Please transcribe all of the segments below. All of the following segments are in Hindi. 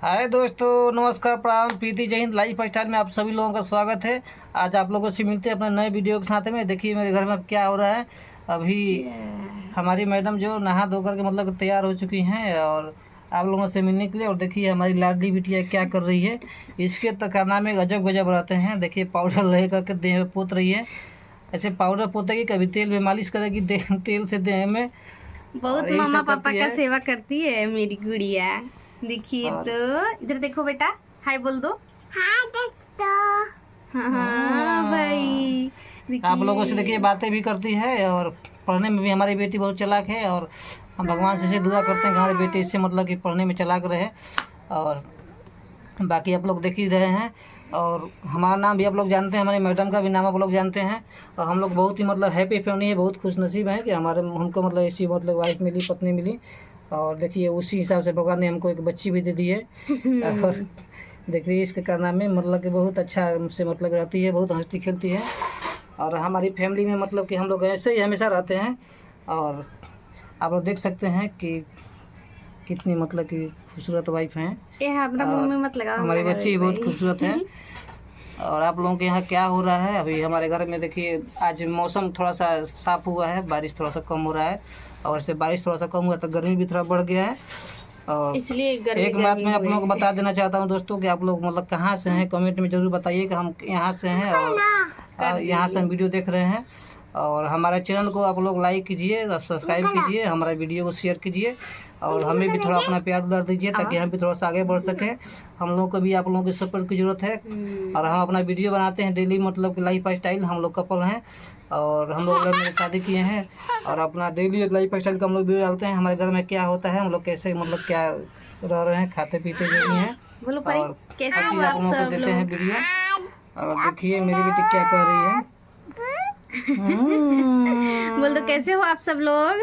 हाय दोस्तों, नमस्कार, प्रणाम, प्रीति, जय हिंद। लाइफ स्टाइल में आप सभी लोगों का स्वागत है। आज आप लोगों से मिलते हैं अपने नए वीडियो के साथ में। देखिए मेरे घर में अब क्या हो रहा है। अभी हमारी मैडम जो नहा धो करके मतलब तैयार हो चुकी हैं और आप लोगों से मिलने के लिए। और देखिए हमारी लाडली बिटिया क्या कर रही है। इसके तो करना में गजब गजब रहते हैं। देखिए पाउडर ले करके देह में पोत रही है। ऐसे पाउडर पोतेगी, कभी तेल में मालिश करेगी तेल से देह में। बहुत मामा पापा का सेवा करती है मेरी गुड़िया। देखिए तो इधर देखो बेटा, हाय बोल दो। हाँ दोस्तों। हाँ भाई, आप लोगों से देखिए बातें भी करती है और पढ़ने में भी हमारी बेटी बहुत चालाक है। और हम भगवान से दुआ करते हैं कि हमारी बेटी इससे मतलब कि पढ़ने में चालाक रहे। और बाकी आप लोग देख ही रहे हैं। और हमारा नाम भी आप लोग जानते हैं, हमारे मैडम का भी नाम आप लोग जानते हैं। और हम लोग बहुत ही मतलब हैप्पी फैमिली है, बहुत खुश नसीब है कि हमको मतलब ऐसी मतलब वाइफ मिली, पत्नी मिली। और देखिए उसी हिसाब से भगवान ने हमको एक बच्ची भी दे दी है। और देखिए इसके करना में मतलब कि बहुत अच्छा से मतलब रहती है, बहुत हंसती खेलती है। और हमारी फैमिली में मतलब कि हम लोग ऐसे ही हमेशा रहते हैं। और आप लोग देख सकते हैं कि कितनी मतलब कि खूबसूरत वाइफ हैं। हमारी बच्ची बहुत खूबसूरत है। और आप लोगों के यहाँ क्या हो रहा है। अभी हमारे घर में देखिए आज मौसम थोड़ा सा साफ हुआ है, बारिश थोड़ा सा कम हो रहा है। और ऐसे बारिश थोड़ा सा कम हुआ तो गर्मी भी थोड़ा बढ़ गया है। और इसलिए एक बात मैं आप लोगों को बता देना चाहता हूँ दोस्तों कि आप लोग मतलब कहाँ से हैं, कमेंट में ज़रूर बताइए कि हम यहाँ से हैं और यहाँ से हम वीडियो देख रहे हैं। और हमारे चैनल को आप लोग लाइक कीजिए, सब्सक्राइब कीजिए, हमारे वीडियो को शेयर कीजिए। और हमें भी थोड़ा अपना प्यार उधार दीजिए ताकि हम भी थोड़ा सा आगे बढ़ सके। हम लोगों को भी आप लोगों की सपोर्ट की ज़रूरत है। और हम अपना वीडियो बनाते हैं डेली, मतलब कि लाइफ स्टाइल। हम लोग कपल हैं और हम लोग में शादी किए हैं। और अपना डेली लाइफ स्टाइल का हम लोग वीडियो डालते हैं। हमारे घर में क्या होता है, हम लोग कैसे मतलब क्या रह रहे हैं, खाते पीते जो भी हैं। और कैसे आप लोगों को देते हैं वीडियो। और देखिए मेरी बेटी क्या कर रही है। बोल दो कैसे हो आप सब लोग,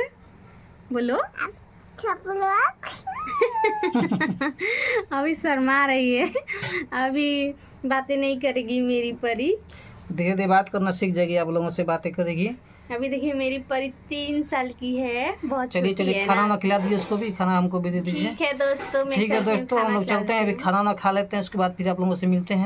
बोलो सब लोग। अभी शर्मा रही है, अभी बातें नहीं करेगी मेरी परी। धीरे धीरे बात करना सीख जाएगी, आप लोगों से बातें करेगी। अभी देखिए मेरी परी 3 साल की है, बहुत चलिए चलिए खाना वाना खिला दीजिए उसको भी, खाना हमको भी दे दीजिए। ठीक है दोस्तों, ठीक है दोस्तों, हम लोग चलते हैं, अभी खाना वाना खा लेते हैं, उसके बाद फिर आप लोगों से मिलते हैं।